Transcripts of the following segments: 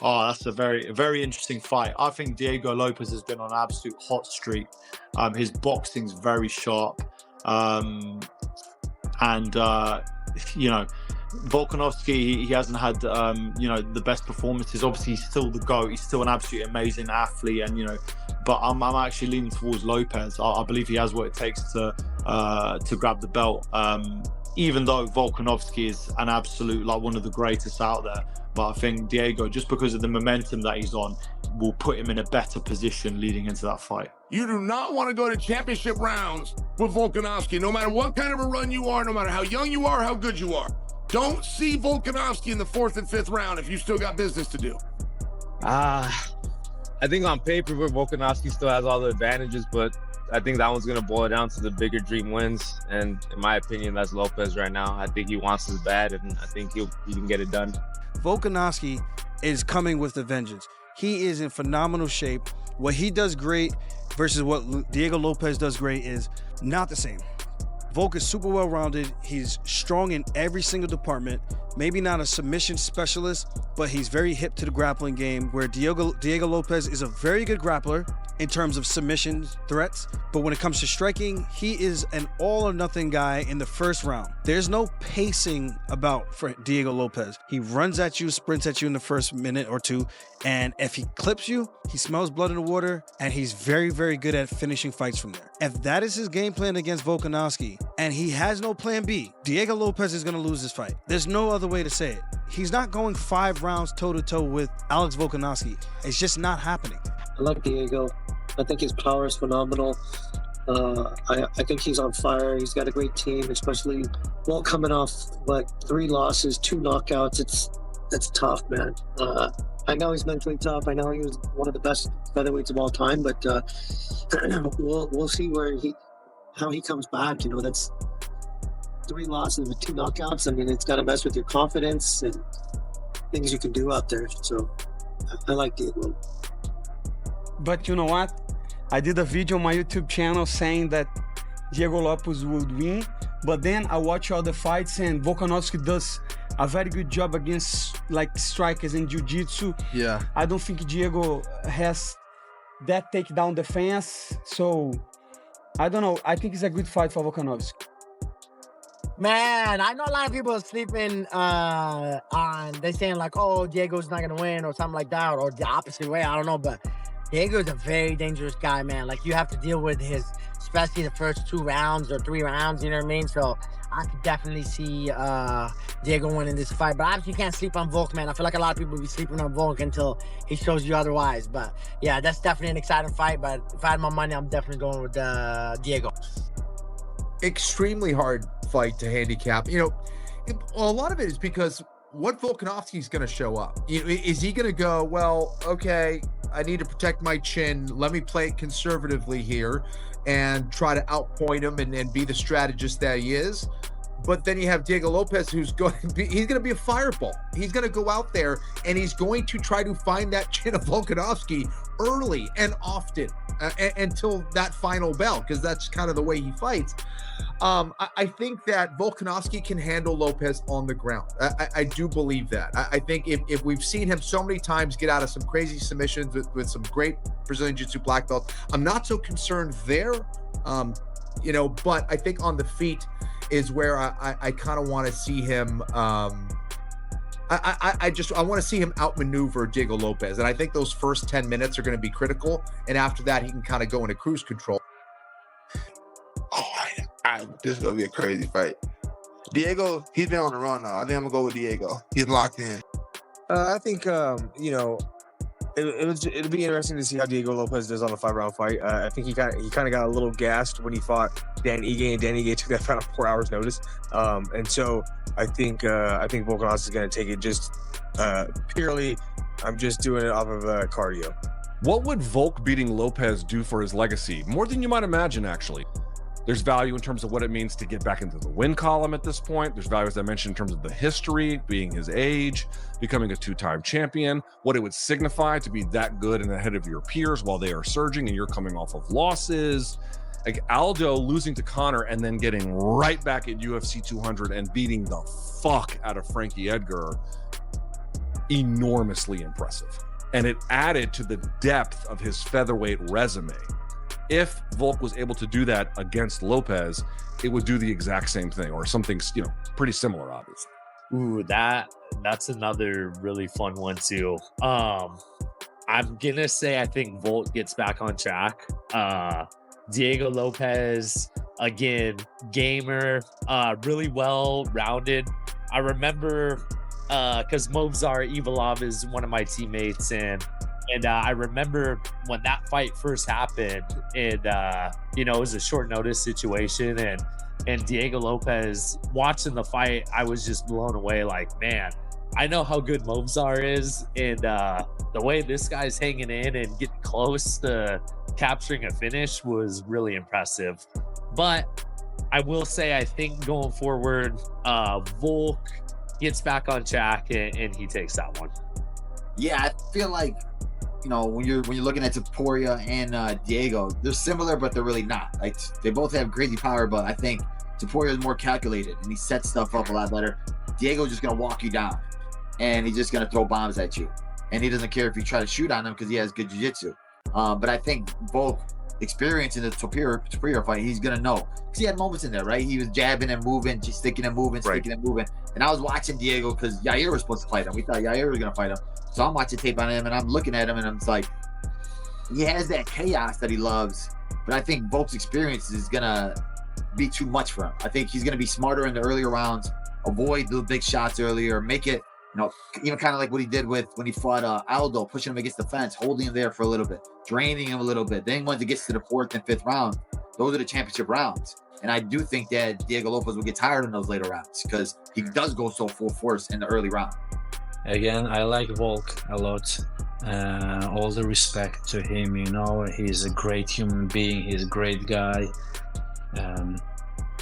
Oh, that's a very interesting fight. I think Diego Lopes has been on an absolute hot streak. His boxing's very sharp. And you know, Volkanovski, he hasn't had you know, the best performances. Obviously, he's still the GOAT. He's still an absolutely amazing athlete, and you know, but I'm actually leaning towards Lopes. I believe he has what it takes to grab the belt. Even though Volkanovski is an absolute, like, one of the greatest out there, but I think Diego, just because of the momentum that he's on, will put him in a better position leading into that fight. You do not want to go to championship rounds with Volkanovski, no matter what kind of a run you are, no matter how young you are, how good you are. Don't see Volkanovski in the 4th and 5th round if you still got business to do. I think on paper, Volkanovski still has all the advantages, but I think that one's going to boil down to the bigger dream wins. And in my opinion, that's Lopes right now. I think he wants his bad, and I think he can get it done. Volkanovski is coming with a vengeance. He is in phenomenal shape. What he does great versus what Diego Lopes does great is not the same. Volk is super well-rounded. He's strong in every single department. Maybe not a submission specialist, but he's very hip to the grappling game, where Diego Lopes is a very good grappler in terms of submission threats. But when it comes to striking, he is an all-or-nothing guy in the first round. There's no pacing about for Diego Lopes. He runs at you, sprints at you in the first minute or two, and if he clips you, he smells blood in the water, and he's very, very good at finishing fights from there. If that is his game plan against Volkanovski, and he has no plan B, Diego Lopes is going to lose this fight. There's no other way to say it. He's not going 5 rounds toe-to-toe with Alex Volkanovski. It's just not happening. I like Diego. I think his power is phenomenal. I think he's on fire. He's got a great team, especially coming off like 3 losses, 2 knockouts. It's tough, man. I know he's mentally tough. I know he was one of the best featherweights of all time, but we'll see how he comes back. You know, that's 3 losses with 2 knockouts. I mean, it's got to mess with your confidence and things you can do out there. So I like Diego. But you know what? I did a video on my YouTube channel saying that Diego Lopes would win, but then I watch all the fights and Volkanovski does a very good job against like strikers in jiu-jitsu. Yeah. I don't think Diego has that takedown defense, so I don't know. I think it's a good fight for Volkanovski. Man, I know a lot of people are sleeping they're saying like, oh, Diego's not gonna win or something like that, or the opposite way, I don't know, but Diego's a very dangerous guy, man. Like, you have to deal with especially the first 2 rounds or 3 rounds, you know what I mean? So I could definitely see Diego winning this fight. But obviously you can't sleep on Volk, man. I feel like a lot of people will be sleeping on Volk until he shows you otherwise. But yeah, that's definitely an exciting fight. But if I had my money, I'm definitely going with Diego. Extremely hard fight to handicap. You know, a lot of it is because what Volkanovski is going to show up. Is he going to go, well, okay, I need to protect my chin. Let me play it conservatively here and try to outpoint him and be the strategist that he is. But then you have Diego Lopes, who's going to be a fireball. He's going to go out there and he's going to try to find that chin of Volkanovski early and often until that final bell, because that's kind of the way he fights. I think that Volkanovski can handle Lopes on the ground. I do believe that. I think if we've seen him so many times get out of some crazy submissions with some great Brazilian Jiu-Jitsu black belts, I'm not so concerned there. You know, but I think on the feet is where I kind of want to see him. I want to see him outmaneuver Diego Lopes, and I think those first 10 minutes are going to be critical. And after that, he can kind of go into cruise control. Oh, this is gonna be a crazy fight. Diego, he's been on the run now. I think I'm gonna go with Diego. He's locked in. I think you know, it'll be interesting to see how Diego Lopes does on a 5-round fight. I think he kind of got a little gassed when he fought Dan Ige, and Dan Ige took that fight on 4 hours notice. And so I think Volkanovski is going to take it just purely. I'm just doing it off of cardio. What would Volk beating Lopes do for his legacy? More than you might imagine, actually. There's value in terms of what it means to get back into the win column at this point. There's value, as I mentioned, in terms of the history, being his age, becoming a 2-time champion, what it would signify to be that good and ahead of your peers while they are surging and you're coming off of losses. Like Aldo losing to Conor and then getting right back at UFC 200 and beating the fuck out of Frankie Edgar. enormously impressive. And it added to the depth of his featherweight resume. If Volk was able to do that against Lopez, it would do the exact same thing, or something, you know, pretty similar, obviously. Ooh, that's another really fun one too. I'm gonna say I think Volk gets back on track. Diego Lopez, again, gamer, really well rounded. I remember because Movsar Evilov is one of my teammates, and I remember when that fight first happened, and you know, it was a short notice situation, and Diego Lopez, watching the fight, I was just blown away. Like, man, I know how good Movsar is, and the way this guy's hanging in and getting close to capturing a finish was really impressive. But I will say, I think going forward, Volk gets back on track and he takes that one. Yeah, I feel like, you know, when you're looking at Topuria and Diego, they're similar, but they're really not. Like, they both have crazy power, but I think Topuria is more calculated and he sets stuff up a lot better. Diego's just gonna walk you down, and he's just gonna throw bombs at you, and he doesn't care if you try to shoot on him because he has good jiu-jitsu. But I think both experience in the Topuria fight, he's gonna know, because he had moments in there, right? He was jabbing and moving, just sticking and moving, sticking and moving. And I was watching Diego because Yair was supposed to fight him. We thought Yair was gonna fight him, so I'm watching tape on him and I'm looking at him and I'm just like, he has that chaos that he loves, but I think Volk's experience is gonna be too much for him. I think he's gonna be smarter in the earlier rounds, avoid the big shots earlier, make it, you know, even kind of like what he did when he fought Aldo, pushing him against the fence, holding him there for a little bit, draining him a little bit. Then once it gets to the 4th and 5th round, those are the championship rounds. And I do think that Diego Lopez will get tired in those later rounds because he does go so full force in the early round. Again, I like Volk a lot. All the respect to him, you know, he's a great human being, he's a great guy,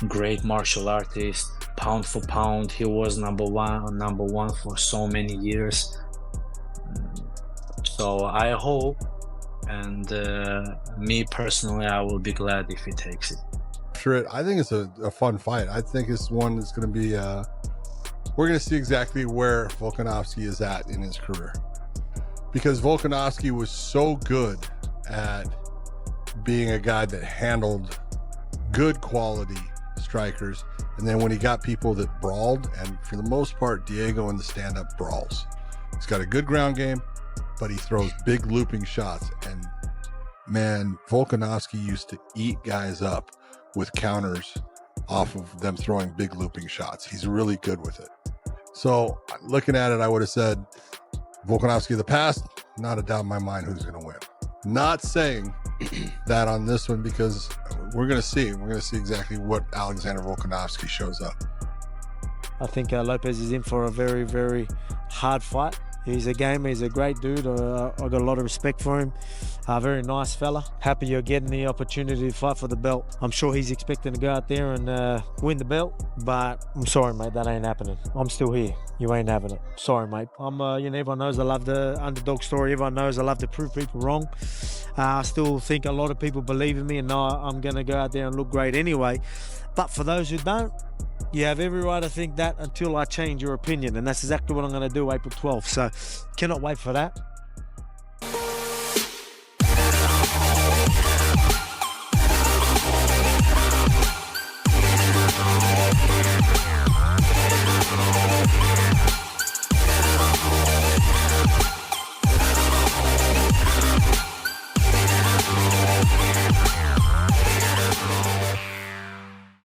great martial artist, pound for pound. He was number one for so many years. So I hope, and me personally, I will be glad if he takes it. Sure, I think it's a fun fight. I think it's one that's going to be, we're going to see exactly where Volkanovski is at in his career. Because Volkanovski was so good at being a guy that handled good quality strikers, and then when he got people that brawled, and for the most part, Diego in the stand-up brawls. He's got a good ground game, but he throws big looping shots, and man, Volkanovski used to eat guys up with counters off of them throwing big looping shots. He's really good with it. So looking at it, I would have said Volkanovski of the past, not a doubt in my mind who's going to win. Not saying that on this one, because we're going to see. We're going to see exactly what Alexander Volkanovski shows up. I think Lopez is in for a very, very hard fight. He's a gamer. He's a great dude. I got a lot of respect for him. Very nice fella. Happy you're getting the opportunity to fight for the belt. I'm sure he's expecting to go out there and win the belt, but I'm sorry, mate, that ain't happening. I'm still here. You ain't having it. Sorry, mate. I'm, you know, everyone knows I love the underdog story. Everyone knows I love to prove people wrong. I still think a lot of people believe in me and know I'm going to go out there and look great anyway. But for those who don't, you have every right to think that until I change your opinion, and that's exactly what I'm going to do April 12th. So cannot wait for that.